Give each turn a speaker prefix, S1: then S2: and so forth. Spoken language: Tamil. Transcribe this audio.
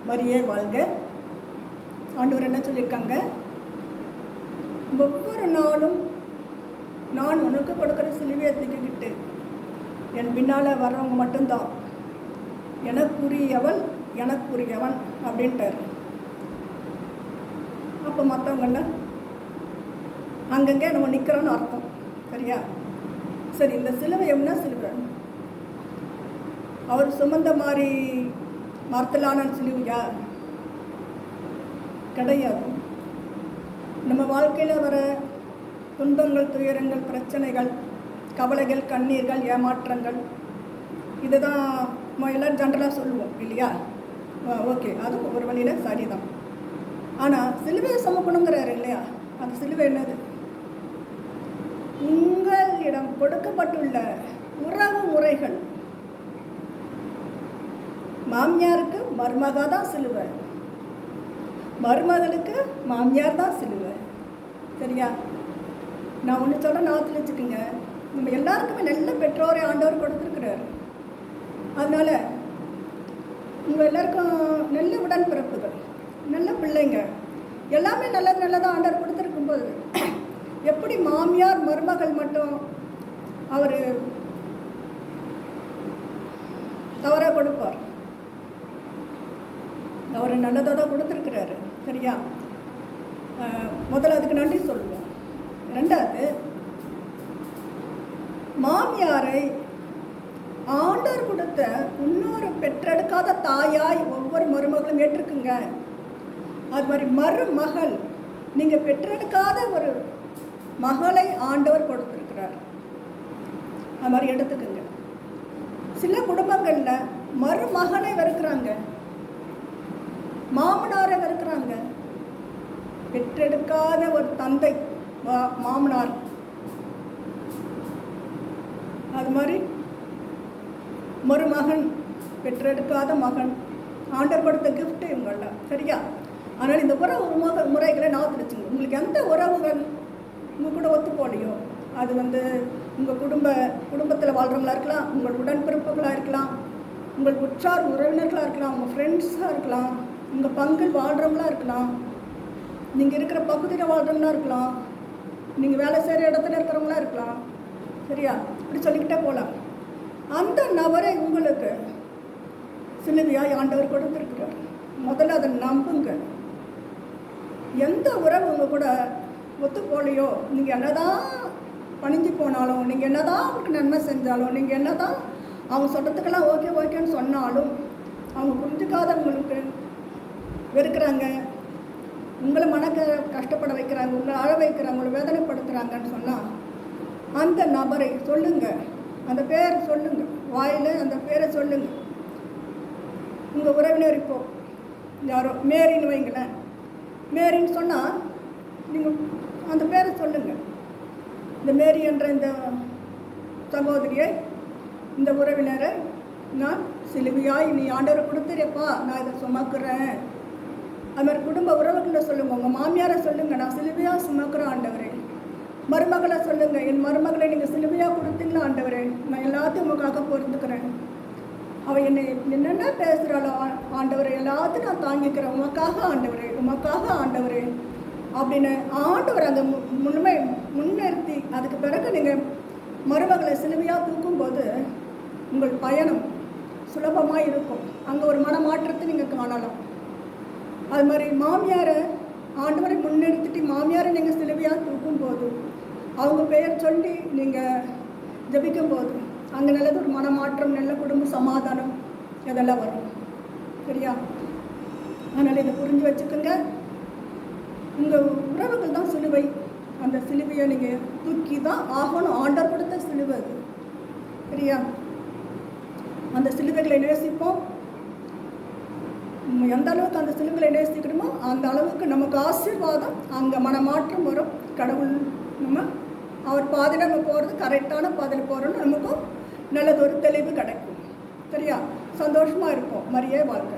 S1: மரியே வாழ்க. ஆண்டவர் என்ன சொல்லியிருக்காங்க? ஒவ்வொரு நாளும் நான் உனக்கு கொடுக்குற சிலுவையை தூக்கிக்கிட்டு என் பின்னால் வர்றவங்க மட்டும்தான் எனக்குரியவள் எனக்குரியவன் அப்படின்ட்டார். அப்போ மற்றவங்கள்ல அங்கங்கே நம்ம நிற்கிறோன்னு அர்த்தம். சரியா? சரி, இந்த சிலுவை என்ன சிலுவை? அவர் சுமந்த மாதிரி மரத்திலான சிலுவையா? கிடையாது. நம்ம வாழ்க்கையில் வர துன்பங்கள், துயரங்கள், பிரச்சனைகள், கவலைகள், கண்ணீர்கள், ஏமாற்றங்கள், இதை தான் நம்ம எல்லோரும் ஜென்ரலாக சொல்லுவோம் இல்லையா? ஓகே, அதுவும் ஒரு வழியில் சரிதான். ஆனால் சிலுவையை சுமக்கணுங்கிறாரு இல்லையா? அந்த சிலுவை என்னது? உங்களிடம் கொடுக்கப்பட்டுள்ள உறவு முறைகள். மாமியாருக்கு மருமகா தான் சிலுவை, மருமகளுக்கு மாமியார் தான் சிலுவை. சரியா? நான் ஒன்று சொல்ல நாத்தில் வச்சுக்கோங்க, நம்ம எல்லாருக்குமே நல்ல பெற்றோரை ஆண்டவர் கொடுத்துருக்குறாரு. அதனால் உங்கள் எல்லாருக்கும் நல்ல உடன்பிறப்புகள், நல்ல பிள்ளைங்க, எல்லாமே நல்லதாக ஆண்டவர் கொடுத்துருக்கும்போது எப்படி மாமியார் மருமகள் மட்டும் அவர் தவறாக கொடுப்பார்? அவர் நல்லதாக தான் கொடுத்துருக்கிறாரு. சரியா? முதல்ல அதுக்கு நன்றி சொல்லுவோம். ரெண்டாவது, மாமியாரை ஆண்டவர் கொடுத்த இன்னொரு பெற்றெடுக்காத தாயாய் ஒவ்வொரு மருமகளும் ஏற்றுக்குங்க. அது மாதிரி மருமகள், நீங்கள் பெற்றெடுக்காத ஒரு மகளை ஆண்டவர் கொடுத்துருக்கிறார். அது மாதிரி எடுத்துக்குங்க. சில குடும்பங்களில் மருமகனை வெறுக்கிறாங்க, மாமனாரை வெறுக்கிறாங்க. பெற்றெடுக்காத ஒரு தந்தை மாமனார், அது மாதிரி மருமகன், பெற்றெடுக்காத மகன், ஆண்டவர் கொடுத்த கிஃப்ட் இவங்கள்லாம். சரியா? அதனால் இந்த உறவு முறைகளை நான் பிடிச்சிங்க. உங்களுக்கு எந்த உறவுகள் உங்கள் கூட ஒத்து போலையோ, அது உங்கள் குடும்பத்தில் வாழ்கிறவங்களா இருக்கலாம், உங்கள் உடன்பிறப்புகளாக இருக்கலாம், உங்கள் உற்றார் உறவினர்களாக இருக்கலாம், உங்கள் ஃப்ரெண்ட்ஸாக இருக்கலாம், உங்கள் பங்கில் வாழ்கிறவங்களா இருக்கலாம், நீங்கள் இருக்கிற பகுதியில் வாழ்கிறவங்களா இருக்கலாம், நீங்கள் வேலை செய்கிற இடத்துல இருக்கிறவங்களா இருக்கலாம். சரியா? இப்படி சொல்லிக்கிட்டே போகலாம். அந்த நபரை உங்களுக்கு சிலுவையாய் ஆண்டவர் கொடுத்துருக்கிறார். முதல்ல அதை நம்புங்க. எந்த உறவு உங்கள் கூட ஒத்து போலையோ, நீங்கள் என்னதான் பணிஞ்சு போனாலும், நீங்கள் என்னதான் அவங்களுக்கு நன்மை செஞ்சாலும், நீங்கள் என்னதான் அவங்க சொல்கிறதுக்கெல்லாம் ஓகேன்னு சொன்னாலும், அவங்க புரிஞ்சுக்காதவங்களுக்கு வெறுக்கிறாங்க, உங்களை கஷ்டப்பட வைக்கிறாங்க, உங்களை அழ வைக்கிறாங்க, உங்களை வேதனைப்படுத்துகிறாங்கன்னு சொன்னால், அந்த நபரை சொல்லுங்கள், அந்த பேரை சொல்லுங்கள், வாயில் அந்த பேரை சொல்லுங்கள். உங்கள் உறவினர் இப்போது யாரோ மேரின்னு வைங்களேன், மேரின்னு சொன்னால் நீங்கள் அந்த பேரை சொல்லுங்கள். இந்த மேரி என்ற இந்த சகோதரியை, இந்த உறவினரை நான் சிலுவையாய் நீ ஆண்டவரை கொடுத்துறப்பா, நான் இதை சுமக்கிறேன். அது மாதிரி குடும்ப உறவுகளை சொல்லுங்கள். உங்கள் மாமியாரை சொல்லுங்கள், நான் சிலுவையாக சுமக்கிறேன் ஆண்டவரே. மருமகளை சொல்லுங்கள், என் மருமகளை நீங்கள் சிலுவையாக கொடுத்தீங்களா ஆண்டவரே, நான் எல்லாத்தையும் உங்களுக்காக பொறுத்துக்கிறேன். அவள் என்னை என்னென்ன பேசுகிறாளோ ஆண்டவரே, எல்லாத்தையும் நான் தாங்கிக்கிறேன், உமக்காக ஆண்டவரே, உமக்காக ஆண்டவரே அப்படின்னு ஆண்டவர் அந்த முன்னிறுத்தி, அதுக்கு பிறகு நீங்கள் மருமகளை சிலுவையாக தூக்கும்போது உங்கள் பயணம் சுலபமாக இருக்கும். அங்கே ஒரு மனமாற்றத்தை நீங்கள் காணலாம். அது மாதிரி மாமியாரை ஆண்டவரை முன்னிறுத்திட்டு மாமியாரை நீங்கள் சிலுவையாக தூக்கும்போது, அவங்க பெயர் சொல்லி நீங்கள் ஜபிக்கும்போது அங்கே நல்லது ஒரு மனமாற்றம், நல்ல குடும்ப சமாதானம் இதெல்லாம் வரும். சரியா? அதனால் இதை புரிஞ்சு வச்சுக்கோங்க. உங்கள் உறவுகள் தான் சிலுவை. அந்த சிலுவையை நீங்கள் தூக்கி தான் ஆகணும். ஆண்டவர் கொடுத்த சிலுவை அது. சரியா? அந்த சிலுவைகளை நேசிப்போம். எந்த அளவுக்கு அந்த சிலுவைகளை நேசிக்கணுமோ அந்த அளவுக்கு நமக்கு ஆசீர்வாதம், அங்கே மனமாற்றம் வரும். கடவுள் அவர் பாதையில் நம்ம போகிறது, கரெக்டான பாதையில் போகிறோன்னு நமக்கும் நல்லதொரு தெளிவு கிடைக்கும். சரியா? சந்தோஷமாக இருப்போம். மரியே வாழ்க்கை.